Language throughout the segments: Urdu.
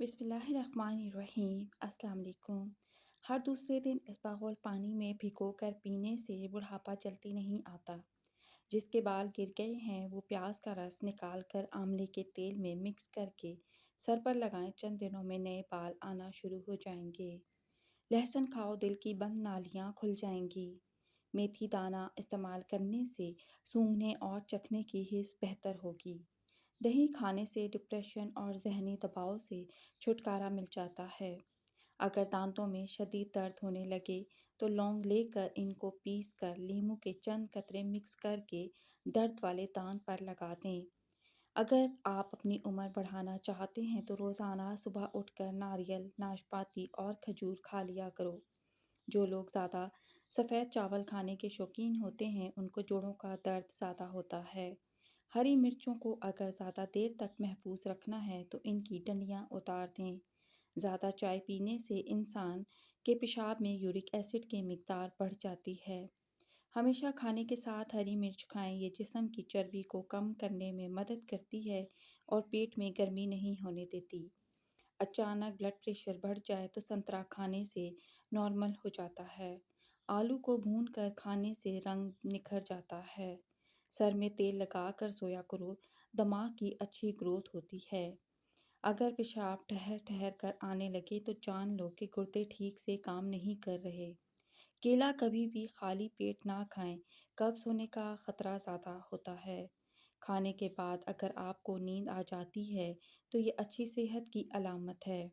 بسم اللہ الرحمن الرحیم۔ السلام علیکم۔ ہر دوسرے دن اسبغول پانی میں بھگو کر پینے سے بڑھاپا جلدی نہیں آتا۔ جس کے بال گر گئے ہیں وہ پیاز کا رس نکال کر آملے کے تیل میں مکس کر کے سر پر لگائیں، چند دنوں میں نئے بال آنا شروع ہو جائیں گے۔ لہسن کھاؤ، دل کی بند نالیاں کھل جائیں گی۔ میتھی دانہ استعمال کرنے سے سونگھنے اور چکھنے کی حس بہتر ہوگی۔ دہی کھانے سے ڈپریشن اور ذہنی دباؤ سے چھٹکارا مل جاتا ہے۔ اگر دانتوں میں شدید درد ہونے لگے تو لونگ لے کر ان کو پیس کر لیموں کے چند قطرے مکس کر کے درد والے دانت پر لگا دیں۔ اگر آپ اپنی عمر بڑھانا چاہتے ہیں تو روزانہ صبح اٹھ کر ناریل، ناشپاتی اور کھجور کھا لیا کرو۔ جو لوگ زیادہ سفید چاول کھانے کے شوقین ہوتے ہیں ان کو جوڑوں کا درد زیادہ ہوتا ہے۔ ہری مرچوں کو اگر زیادہ دیر تک محفوظ رکھنا ہے تو ان کی ڈنڈیاں اتار دیں۔ زیادہ چائے پینے سے انسان کے پیشاب میں یورک ایسڈ کی مقدار بڑھ جاتی ہے۔ ہمیشہ کھانے کے ساتھ ہری مرچ کھائیں، یہ جسم کی چربی کو کم کرنے میں مدد کرتی ہے اور پیٹ میں گرمی نہیں ہونے دیتی۔ اچانک بلڈ پریشر بڑھ جائے تو سنترا کھانے سے نارمل ہو جاتا ہے۔ آلو کو بھون کر کھانے سے رنگ نکھر جاتا ہے۔ سر میں تیل لگا کر سویا کرو، دماغ کی اچھی گروتھ ہوتی ہے۔ اگر پیشاب ٹھہر ٹھہر کر آنے لگے تو جان لو کہ گردے ٹھیک سے کام نہیں کر رہے۔ کیلا کبھی بھی خالی پیٹ نہ کھائیں، قبض ہونے کا خطرہ زیادہ ہوتا ہے۔ کھانے کے بعد اگر آپ کو نیند آ جاتی ہے تو یہ اچھی صحت کی علامت ہے۔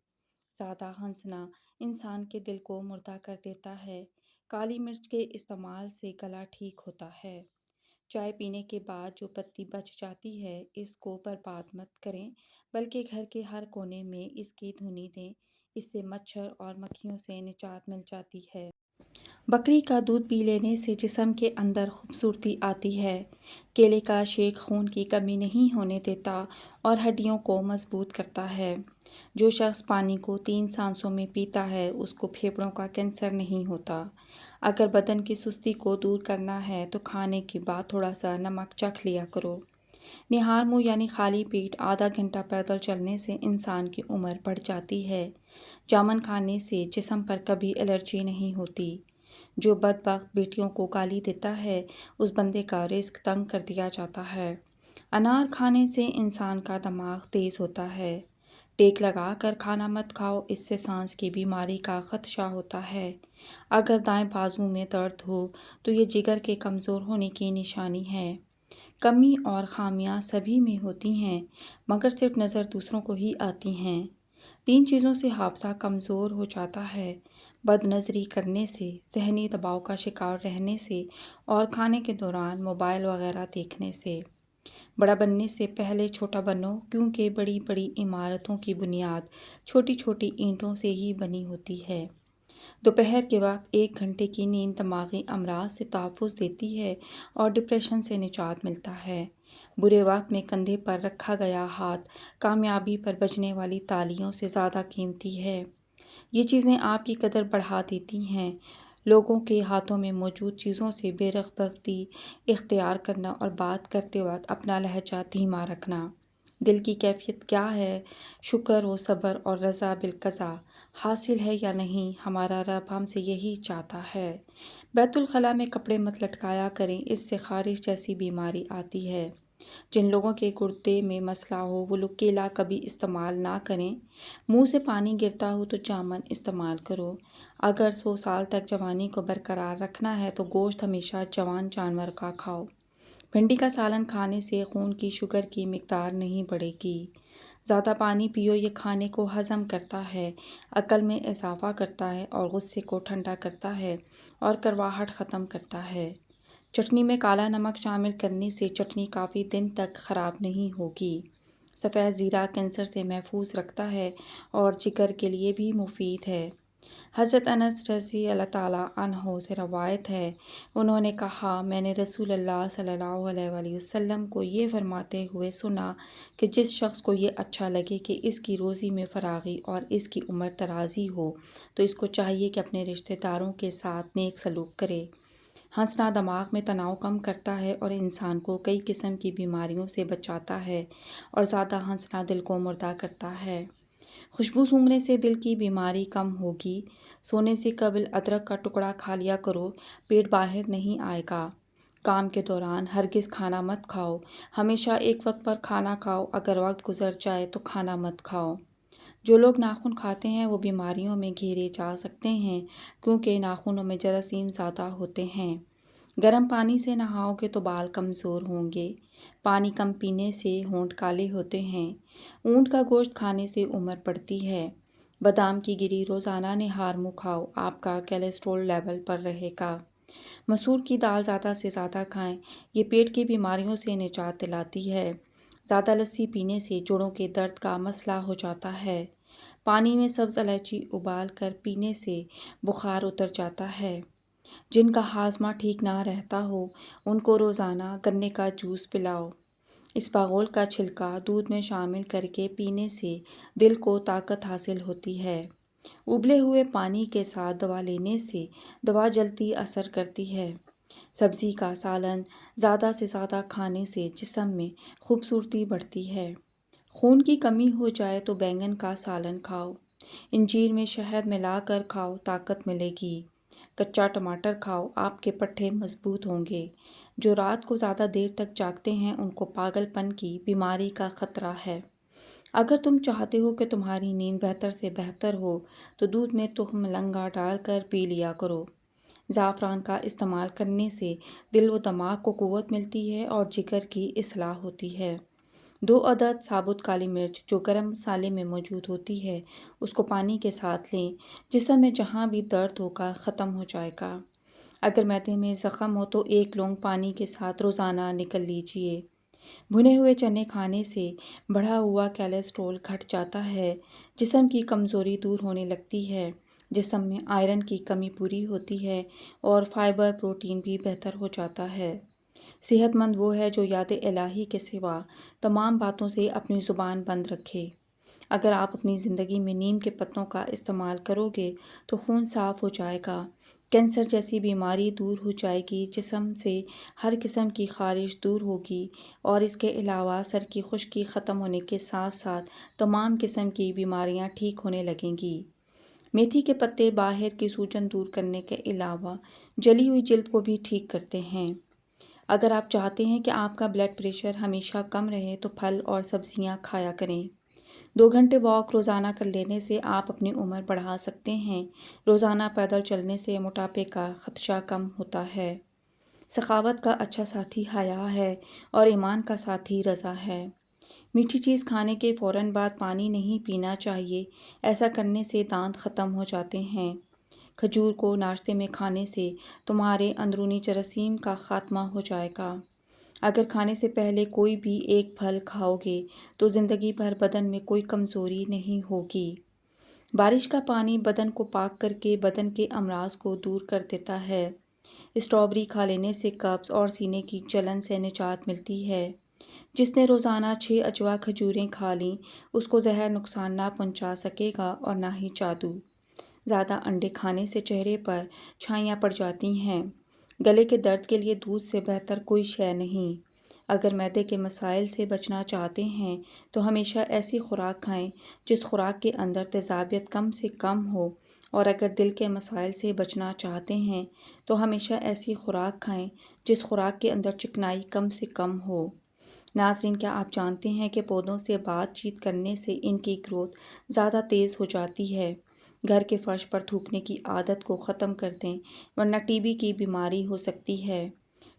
زیادہ ہنسنا انسان کے دل کو مردہ کر دیتا ہے۔ کالی مرچ کے استعمال سے گلا ٹھیک ہوتا ہے۔ چائے پینے کے بعد جو پتی بچ جاتی ہے اس کو برباد مت کریں بلکہ گھر کے ہر کونے میں اس کی دھنی دیں، اس سے مچھر اور مکھیوں سے نجات مل جاتی ہے۔ بکری کا دودھ پی لینے سے جسم کے اندر خوبصورتی آتی ہے۔ کیلے کا شیک خون کی کمی نہیں ہونے دیتا اور ہڈیوں کو مضبوط کرتا ہے۔ جو شخص پانی کو 3 سانسوں میں پیتا ہے اس کو پھیپھڑوں کا کینسر نہیں ہوتا۔ اگر بدن کی سستی کو دور کرنا ہے تو کھانے کے بعد تھوڑا سا نمک چکھ لیا کرو۔ نہار منہ یعنی خالی پیٹ آدھا گھنٹہ پیدل چلنے سے انسان کی عمر بڑھ جاتی ہے۔ جامن کھانے سے جسم پر کبھی الرجی نہیں ہوتی۔ جو بدبخت بیٹیوں کو گالی دیتا ہے اس بندے کا رزق تنگ کر دیا جاتا ہے۔ انار کھانے سے انسان کا دماغ تیز ہوتا ہے۔ ٹیک لگا کر کھانا مت کھاؤ، اس سے سانس کی بیماری کا خدشہ ہوتا ہے۔ اگر دائیں بازو میں درد ہو تو یہ جگر کے کمزور ہونے کی نشانی ہے۔ کمی اور خامیاں سبھی میں ہوتی ہیں مگر صرف نظر دوسروں کو ہی آتی ہیں۔ 3 چیزوں سے حافظہ کمزور ہو جاتا ہے: بد نظری کرنے سے، ذہنی دباؤ کا شکار رہنے سے اور کھانے کے دوران موبائل وغیرہ دیکھنے سے۔ بڑا بننے سے پہلے چھوٹا بنو کیونکہ بڑی بڑی عمارتوں کی بنیاد چھوٹی چھوٹی اینٹوں سے ہی بنی ہوتی ہے۔ دوپہر کے وقت 1 گھنٹے کی نیند دماغی امراض سے تحفظ دیتی ہے اور ڈپریشن سے نجات ملتا ہے۔ برے وقت میں کندھے پر رکھا گیا ہاتھ کامیابی پر بجنے والی تالیوں سے زیادہ قیمتی ہے۔ یہ چیزیں آپ کی قدر بڑھا دیتی ہیں۔ لوگوں کے ہاتھوں میں موجود چیزوں سے بے رغبتی اختیار کرنا اور بات کرتے وقت اپنا لہجہ دھیما رکھنا۔ دل کی کیفیت کیا ہے؟ شکر و صبر اور رضا بالقضا حاصل ہے یا نہیں؟ ہمارا رب ہم سے یہی چاہتا ہے۔ بیت الخلاء میں کپڑے مت لٹکایا کریں، اس سے خارش جیسی بیماری آتی ہے۔ جن لوگوں کے گردے میں مسئلہ ہو وہ لوگ کیلا کبھی استعمال نہ کریں۔ منہ سے پانی گرتا ہو تو جامن استعمال کرو۔ اگر 100 سال تک جوانی کو برقرار رکھنا ہے تو گوشت ہمیشہ جوان جانور کا کھاؤ۔ بھنڈی کا سالن کھانے سے خون کی شوگر کی مقدار نہیں بڑھے گی۔ زیادہ پانی پیو، یہ کھانے کو ہضم کرتا ہے، عقل میں اضافہ کرتا ہے اور غصے کو ٹھنڈا کرتا ہے اور کڑواہٹ ختم کرتا ہے۔ چٹنی میں کالا نمک شامل کرنے سے چٹنی کافی دن تک خراب نہیں ہوگی۔ سفید زیرہ کینسر سے محفوظ رکھتا ہے اور جگر کے لیے بھی مفید ہے۔ حضرت انس رضی اللہ تعالیٰ عنہ سے روایت ہے، انہوں نے کہا، میں نے رسول اللہ صلی اللہ علیہ وآلہ وسلم کو یہ فرماتے ہوئے سنا کہ جس شخص کو یہ اچھا لگے کہ اس کی روزی میں فراغی اور اس کی عمر درازی ہو تو اس کو چاہیے کہ اپنے رشتہ داروں کے ساتھ نیک سلوک کرے۔ ہنسنا دماغ میں تناؤ کم کرتا ہے اور انسان کو کئی قسم کی بیماریوں سے بچاتا ہے اور زیادہ ہنسنا دل کو مردہ کرتا ہے۔ خوشبو سونگھنے سے دل کی بیماری کم ہوگی۔ سونے سے قبل ادرک کا ٹکڑا کھا لیا کرو، پیٹ باہر نہیں آئے گا۔ کام کے دوران ہرگز کھانا مت کھاؤ، ہمیشہ ایک وقت پر کھانا کھاؤ، اگر وقت گزر جائے تو کھانا مت کھاؤ۔ جو لوگ ناخن کھاتے ہیں وہ بیماریوں میں گھیرے جا سکتے ہیں کیونکہ ناخنوں میں جراثیم زیادہ ہوتے ہیں۔ گرم پانی سے نہاؤ گے تو بال کمزور ہوں گے۔ پانی کم پینے سے ہونٹ کالے ہوتے ہیں۔ اونٹ کا گوشت کھانے سے عمر بڑھتی ہے۔ بادام کی گری روزانہ نہار منہ کھاؤ، آپ کا کولیسٹرول لیول پر رہے گا۔ مسور کی دال زیادہ سے زیادہ کھائیں، یہ پیٹ کی بیماریوں سے نجات دلاتی ہے۔ زیادہ لسی پینے سے جوڑوں کے درد کا مسئلہ ہو جاتا ہے۔ پانی میں سبز الائچی ابال کر پینے سے بخار اتر جاتا ہے۔ جن کا ہاضمہ ٹھیک نہ رہتا ہو ان کو روزانہ گنے کا جوس پلاؤ۔ اسپاغول کا چھلکا دودھ میں شامل کر کے پینے سے دل کو طاقت حاصل ہوتی ہے۔ ابلے ہوئے پانی کے ساتھ دوا لینے سے دوا جلدی اثر کرتی ہے۔ سبزی کا سالن زیادہ سے زیادہ کھانے سے جسم میں خوبصورتی بڑھتی ہے۔ خون کی کمی ہو جائے تو بینگن کا سالن کھاؤ۔ انجیر میں شہد ملا کر کھاؤ، طاقت ملے گی۔ کچا ٹماٹر کھاؤ، آپ کے پٹھے مضبوط ہوں گے۔ جو رات کو زیادہ دیر تک جاگتے ہیں ان کو پاگل پن کی بیماری کا خطرہ ہے۔ اگر تم چاہتے ہو کہ تمہاری نیند بہتر سے بہتر ہو تو دودھ میں تخم ملنگا ڈال کر پی لیا کرو۔ زعفران کا استعمال کرنے سے دل و دماغ کو قوت ملتی ہے اور جگر کی اصلاح ہوتی ہے۔ 2 عدد ثابت کالی مرچ جو گرم مسالے میں موجود ہوتی ہے اس کو پانی کے ساتھ لیں، جسم میں جہاں بھی درد ہوگا ختم ہو جائے گا۔ اگر معدے میں زخم ہو تو 1 لونگ پانی کے ساتھ روزانہ نکل لیجیے۔ بھنے ہوئے چنے کھانے سے بڑھا ہوا کولیسٹرول گھٹ جاتا ہے، جسم کی کمزوری دور ہونے لگتی ہے، جسم میں آئرن کی کمی پوری ہوتی ہے اور فائبر پروٹین بھی بہتر ہو جاتا ہے۔ صحت مند وہ ہے جو یاد الہی کے سوا تمام باتوں سے اپنی زبان بند رکھے۔ اگر آپ اپنی زندگی میں نیم کے پتوں کا استعمال کرو گے تو خون صاف ہو جائے گا، کینسر جیسی بیماری دور ہو جائے گی، جسم سے ہر قسم کی خارش دور ہوگی اور اس کے علاوہ سر کی خشکی ختم ہونے کے ساتھ ساتھ تمام قسم کی بیماریاں ٹھیک ہونے لگیں گی۔ میتھی کے پتے باہر کی سوجن دور کرنے کے علاوہ جلی ہوئی جلد کو بھی ٹھیک کرتے ہیں۔ اگر آپ چاہتے ہیں کہ آپ کا بلڈ پریشر ہمیشہ کم رہے تو پھل اور سبزیاں کھایا کریں۔ 2 گھنٹے واک روزانہ کر لینے سے آپ اپنی عمر بڑھا سکتے ہیں۔ روزانہ پیدل چلنے سے موٹاپے کا خدشہ کم ہوتا ہے۔ سخاوت کا اچھا ساتھی حیا ہے اور ایمان کا ساتھی رضا ہے۔ میٹھی چیز کھانے کے فوراً بعد پانی نہیں پینا چاہیے، ایسا کرنے سے دانت ختم ہو جاتے ہیں۔ کھجور کو ناشتے میں کھانے سے تمہارے اندرونی جراثیم کا خاتمہ ہو جائے گا۔ اگر کھانے سے پہلے کوئی بھی ایک پھل کھاؤ گے تو زندگی بھر بدن میں کوئی کمزوری نہیں ہوگی۔ بارش کا پانی بدن کو پاک کر کے بدن کے امراض کو دور کر دیتا ہے۔ اسٹرابری کھا لینے سے قبض اور سینے کی جلن سے نجات ملتی ہے۔ جس نے روزانہ 6 اجوا کھجوریں کھا لیں اس کو زہر نقصان نہ پہنچا سکے گا اور نہ ہی جادو۔ زیادہ انڈے کھانے سے چہرے پر چھائیاں پڑ جاتی ہیں۔ گلے کے درد کے لیے دودھ سے بہتر کوئی شے نہیں۔ اگر معدے کے مسائل سے بچنا چاہتے ہیں تو ہمیشہ ایسی خوراک کھائیں جس خوراک کے اندر تیزابیت کم سے کم ہو، اور اگر دل کے مسائل سے بچنا چاہتے ہیں تو ہمیشہ ایسی خوراک کھائیں جس خوراک کے اندر چکنائی کم سے کم ہو۔ ناظرین، کیا آپ جانتے ہیں کہ پودوں سے بات چیت کرنے سے ان کی گروتھ زیادہ تیز ہو جاتی ہے؟ گھر کے فرش پر تھوکنے کی عادت کو ختم کر دیں ورنہ ٹی بی کی بیماری ہو سکتی ہے۔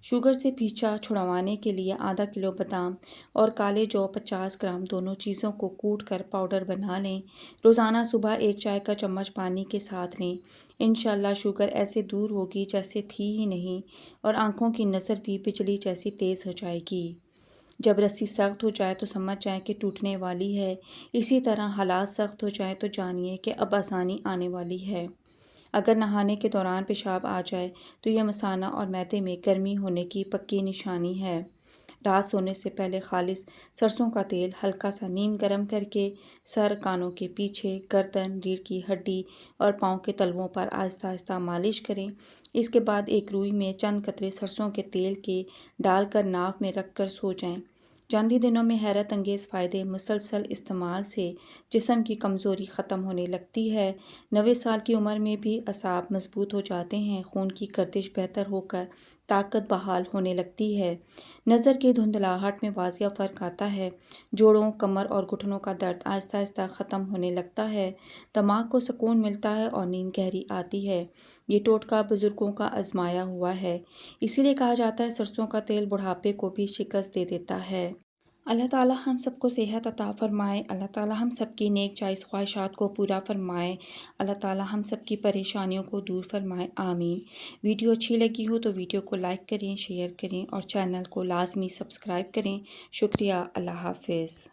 شوگر سے پیچھا چھڑوانے کے لیے آدھا کلو بادام اور کالے جو 50 گرام دونوں چیزوں کو کوٹ کر پاؤڈر بنا لیں۔ روزانہ صبح 1 چائے کا چمچ پانی کے ساتھ لیں۔ انشاءاللہ شوگر ایسے دور ہوگی جیسے تھی ہی نہیں، اور آنکھوں کی نظر بھی بجلی جیسی تیز ہو جائے گی۔ جب رسی سخت ہو جائے تو سمجھ جائیں کہ ٹوٹنے والی ہے، اسی طرح حالات سخت ہو جائیں تو جانیے کہ اب آسانی آنے والی ہے۔ اگر نہانے کے دوران پیشاب آ جائے تو یہ مثانہ اور معدے میں گرمی ہونے کی پکی نشانی ہے۔ رات سونے سے پہلے خالص سرسوں کا تیل ہلکا سا نیم گرم کر کے سر، کانوں کے پیچھے، گردن، ریڑھ کی ہڈی اور پاؤں کے تلووں پر آہستہ آہستہ مالش کریں۔ اس کے بعد ایک روئی میں چند قطرے سرسوں کے تیل کے ڈال کر ناف میں رکھ کر سو جائیں۔ جاندی دنوں میں حیرت انگیز فائدے: مسلسل استعمال سے جسم کی کمزوری ختم ہونے لگتی ہے۔ 90 سال کی عمر میں بھی اعصاب مضبوط ہو جاتے ہیں۔ خون کی گردش بہتر ہو کر طاقت بحال ہونے لگتی ہے۔ نظر کی دھندلاہٹ میں واضح فرق آتا ہے۔ جوڑوں، کمر اور گھٹنوں کا درد آہستہ آہستہ ختم ہونے لگتا ہے۔ دماغ کو سکون ملتا ہے اور نیند گہری آتی ہے۔ یہ ٹوٹکا بزرگوں کا آزمایا ہوا ہے۔ اسی لیے کہا جاتا ہے سرسوں کا تیل بڑھاپے کو بھی شکست دے دیتا ہے۔ اللہ تعالیٰ ہم سب کو صحت عطا فرمائے۔ اللہ تعالیٰ ہم سب کی نیک جائز خواہشات کو پورا فرمائے۔ اللہ تعالیٰ ہم سب کی پریشانیوں کو دور فرمائے، آمین۔ ویڈیو اچھی لگی ہو تو ویڈیو کو لائک کریں، شیئر کریں اور چینل کو لازمی سبسکرائب کریں۔ شکریہ۔ اللہ حافظ۔